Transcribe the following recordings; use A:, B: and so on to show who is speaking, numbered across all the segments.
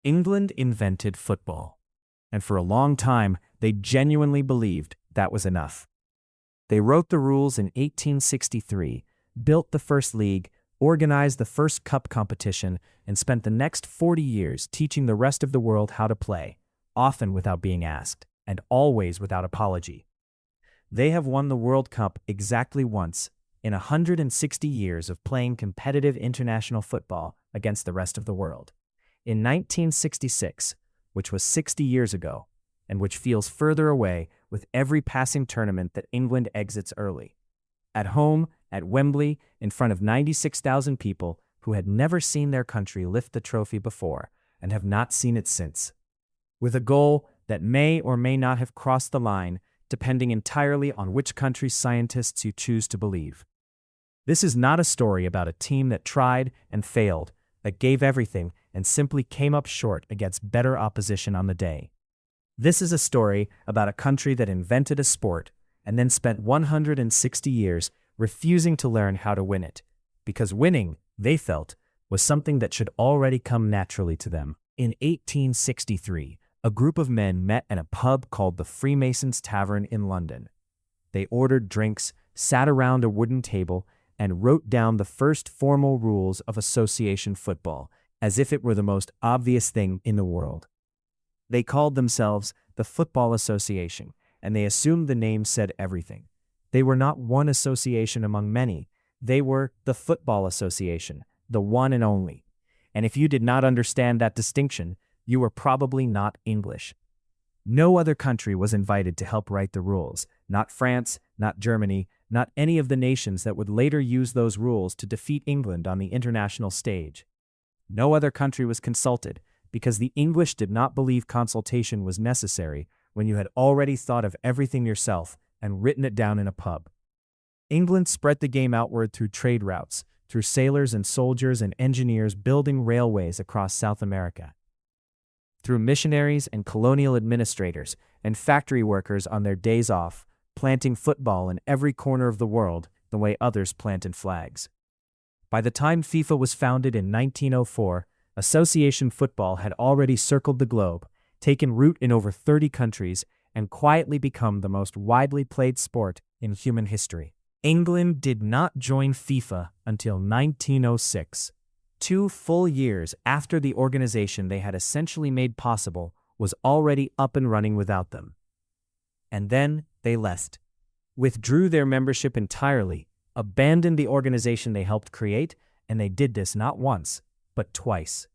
A: England invented football, and for a long time, they genuinely believed that was enough. They wrote the rules in 1863, built the first league, organized the first cup competition, and spent the next 40 years teaching the rest of the world how to play, often without being asked, and always without apology. They have won the World Cup exactly once in 160 years of playing competitive international football against the rest of the world. In 1966, which was 60 years ago, and which feels further away with every passing tournament that England exits early. At home, at Wembley, in front of 96,000 people who had never seen their country lift the trophy before and have not seen it since. With a goal that may or may not have crossed the line, depending entirely on which country's scientists you choose to believe. This is not a story about a team that tried and failed, that gave everything and simply came up short against better opposition on the day. This is a story about a country that invented a sport and then spent 160 years refusing to learn how to win it, because winning, they felt, was something that should already come naturally to them. In 1863, a group of men met at a pub called the Freemasons' Tavern in London. They ordered drinks, sat around a wooden table, and wrote down the first formal rules of association football, as if it were the most obvious thing in the world. They called themselves the Football Association, and they assumed the name said everything. They were not one association among many. They were the Football Association, the one and only. And if you did not understand that distinction, you were probably not English. No other country was invited to help write the rules, not France, not Germany, not any of the nations that would later use those rules to defeat England on the international stage. No other country was consulted, because the English did not believe consultation was necessary when you had already thought of everything yourself and written it down in a pub. England spread the game outward through trade routes, through sailors and soldiers and engineers building railways across South America, through missionaries and colonial administrators and factory workers on their days off, planting football in every corner of the world the way others planted flags. By the time FIFA was founded in 1904, association football had already circled the globe, taken root in over 30 countries, and quietly become the most widely played sport in human history. England did not join FIFA until 1906. 2 full years after the organization they had essentially made possible was already up and running without them. And then they left, withdrew their membership entirely, abandoned the organization they helped create, and they did this not once, but twice.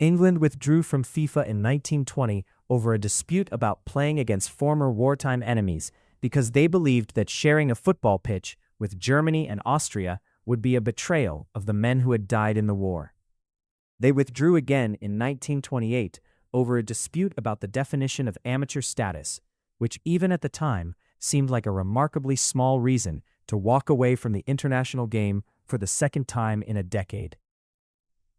A: England withdrew from FIFA in 1920 over a dispute about playing against former wartime enemies because they believed that sharing a football pitch with Germany and Austria would be a betrayal of the men who had died in the war. They withdrew again in 1928 over a dispute about the definition of amateur status, which even at the time seemed like a remarkably small reason to walk away from the international game for the second time in a decade.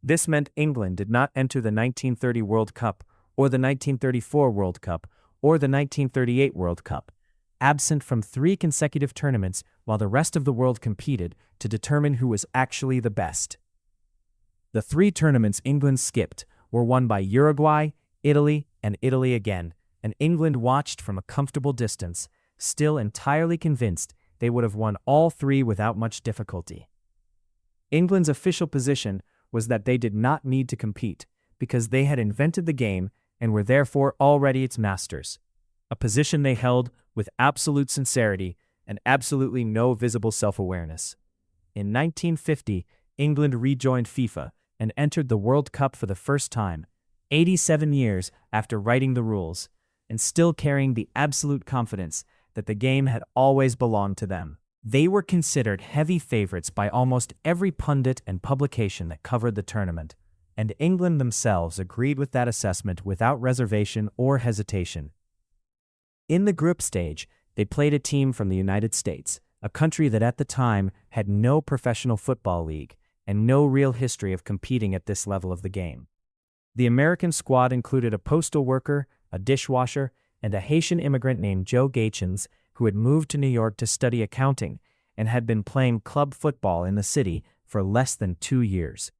A: This meant England did not enter the 1930 World Cup or the 1934 World Cup or the 1938 World Cup, absent from 3 consecutive tournaments while the rest of the world competed to determine who was actually the best. The 3 tournaments England skipped were won by Uruguay, Italy, and Italy again, and England watched from a comfortable distance, still entirely convinced they would have won all 3 without much difficulty. England's official position was that they did not need to compete because they had invented the game and were therefore already its masters, a position they held with absolute sincerity and absolutely no visible self-awareness. In 1950, England rejoined FIFA and entered the World Cup for the first time, 87 years after writing the rules, and still carrying the absolute confidence that the game had always belonged to them. They were considered heavy favorites by almost every pundit and publication that covered the tournament, and England themselves agreed with that assessment without reservation or hesitation. In the group stage, they played a team from the United States, a country that at the time had no professional football league and no real history of competing at this level of the game. The American squad included a postal worker, a dishwasher, and a Haitian immigrant named Joe Gaetjens, who had moved to New York to study accounting and had been playing club football in the city for less than 2 years.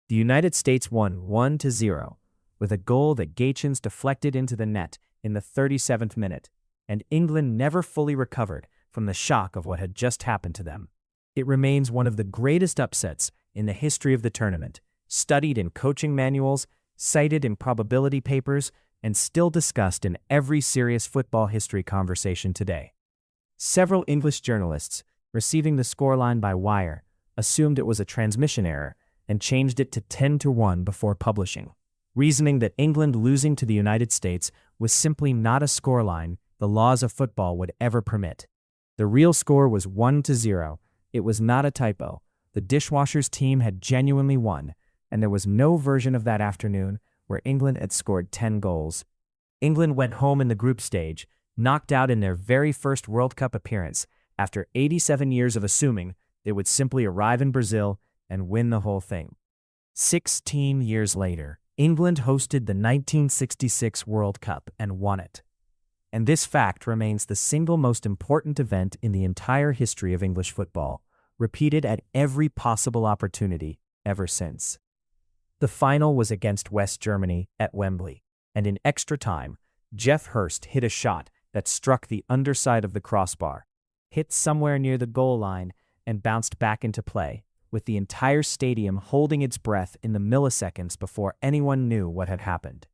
A: The United States won 1-0, with a goal that Gaetjens deflected into the net in the 37th minute, and England never fully recovered from the shock of what had just happened to them. It remains one of the greatest upsets in the history of the tournament, studied in coaching manuals, cited in probability papers, and still discussed in every serious football history conversation today. Several English journalists, receiving the scoreline by wire, assumed it was a transmission error and changed it to 10-1 before publishing, reasoning that England losing to the United States was simply not a scoreline the laws of football would ever permit. The real score was 1-0. It was not a typo. The dishwasher's team had genuinely won, and there was no version of that afternoon where England had scored 10 goals. England went home in the group stage, knocked out in their very first World Cup appearance after 87 years of assuming they would simply arrive in Brazil and win the whole thing. 16 years later, England hosted the 1966 World Cup and won it. And this fact remains the single most important event in the entire history of English football, repeated at every possible opportunity ever since. The final was against West Germany at Wembley, and in extra time, Geoff Hurst hit a shot that struck the underside of the crossbar, hit somewhere near the goal line, and bounced back into play, with the entire stadium holding its breath in the milliseconds before anyone knew what had happened.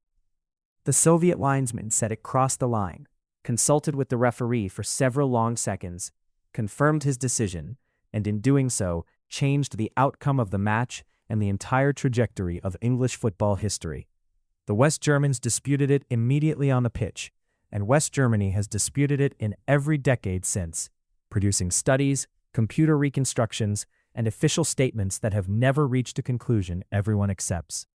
A: The Soviet linesman said it crossed the line, consulted with the referee for several long seconds, confirmed his decision, and in doing so, changed the outcome of the match and the entire trajectory of English football history. The West Germans disputed it immediately on the pitch, and West Germany has disputed it in every decade since, producing studies, computer reconstructions, and official statements that have never reached a conclusion everyone accepts.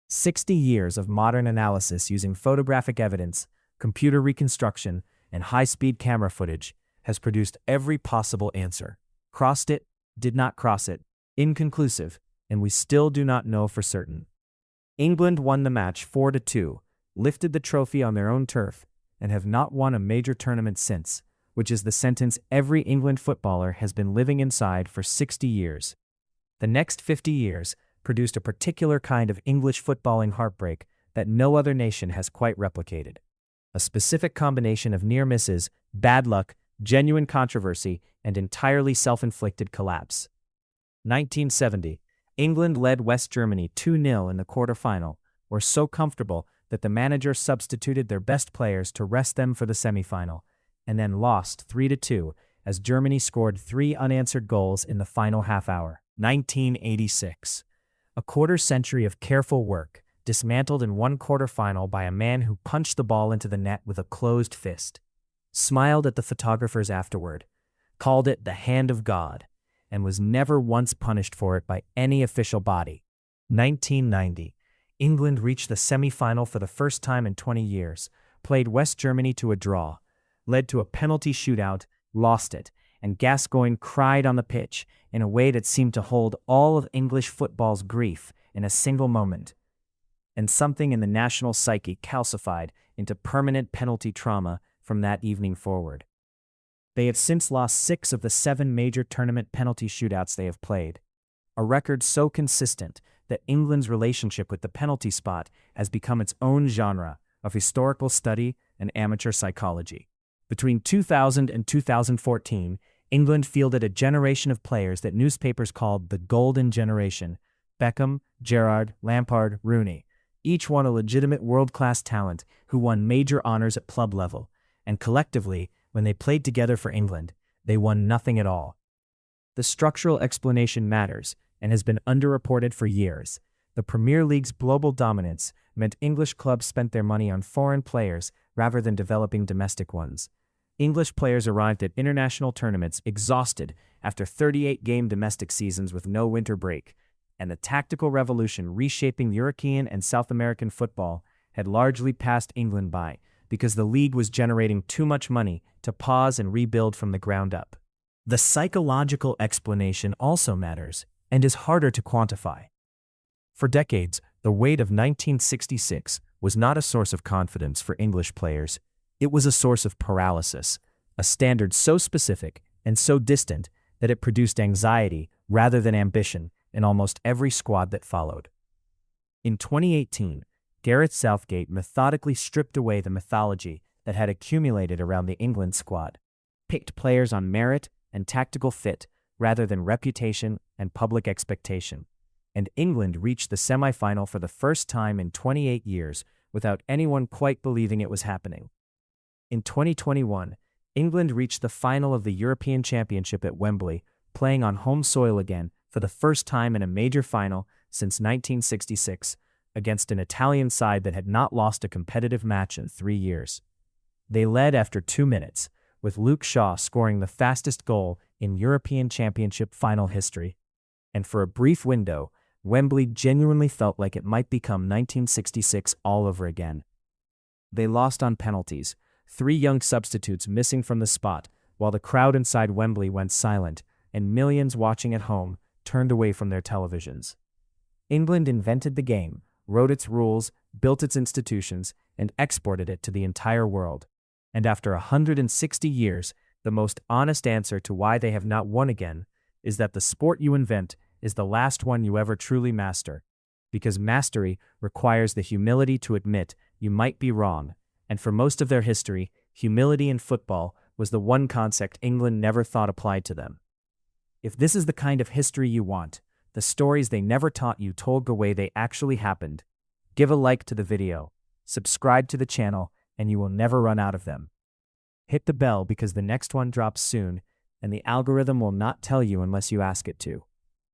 A: 60 years of modern analysis using photographic evidence, computer reconstruction, and high-speed camera footage has produced every possible answer. Crossed it, did not cross it, inconclusive, and we still do not know for certain. England won the match 4-2, lifted the trophy on their own turf, and have not won a major tournament since, which is the sentence every England footballer has been living inside for 60 years. The next 50 years produced a particular kind of English footballing heartbreak that no other nation has quite replicated. A specific combination of near misses, bad luck, genuine controversy, and entirely self-inflicted collapse. 1970, England led West Germany 2-0 in the quarterfinal, were so comfortable that the manager substituted their best players to rest them for the semifinal, and then lost 3-2 as Germany scored 3 unanswered goals in the final half hour. 1986. A quarter-century of careful work, dismantled in one quarterfinal by a man who punched the ball into the net with a closed fist, smiled at the photographers afterward, called it the hand of God, and was never once punished for it by any official body. 1990. England reached the semi-final for the first time in 20 years, played West Germany to a draw, led to a penalty shootout, lost it, and Gascoigne cried on the pitch in a way that seemed to hold all of English football's grief in a single moment. And something in the national psyche calcified into permanent penalty trauma from that evening forward. They have since lost 6 of the 7 major tournament penalty shootouts they have played, a record so consistent that England's relationship with the penalty spot has become its own genre of historical study and amateur psychology. Between 2000 and 2014, England fielded a generation of players that newspapers called the Golden Generation: Beckham, Gerrard, Lampard, Rooney, each one a legitimate world-class talent who won major honors at club level, and collectively, when they played together for England, they won nothing at all. The structural explanation matters and has been underreported for years. The Premier League's global dominance meant English clubs spent their money on foreign players rather than developing domestic ones. English players arrived at international tournaments exhausted after 38-game domestic seasons with no winter break, and the tactical revolution reshaping European and South American football had largely passed England by because the league was generating too much money to pause and rebuild from the ground up. The psychological explanation also matters and is harder to quantify. For decades, the weight of 1966 was not a source of confidence for English players. It was a source of paralysis, a standard so specific and so distant that it produced anxiety rather than ambition in almost every squad that followed. In 2018, Gareth Southgate methodically stripped away the mythology that had accumulated around the England squad, picked players on merit and tactical fit rather than reputation and public expectation, and England reached the semi-final for the first time in 28 years without anyone quite believing it was happening. In 2021, England reached the final of the European Championship at Wembley, playing on home soil again for the first time in a major final since 1966, against an Italian side that had not lost a competitive match in 3 years. They led after 2 minutes, with Luke Shaw scoring the fastest goal in European Championship final history. And for a brief window, Wembley genuinely felt like it might become 1966 all over again. They lost on penalties, 3 young substitutes missing from the spot, while the crowd inside Wembley went silent, and millions watching at home turned away from their televisions. England invented the game, wrote its rules, built its institutions, and exported it to the entire world. And after 160 years, the most honest answer to why they have not won again is that the sport you invent is the last one you ever truly master, because mastery requires the humility to admit you might be wrong, and for most of their history, humility in football was the one concept England never thought applied to them. If this is the kind of history you want, the stories they never taught you told the way they actually happened, give a like to the video, subscribe to the channel, and you will never run out of them. Hit the bell because the next one drops soon, and the algorithm will not tell you unless you ask it to.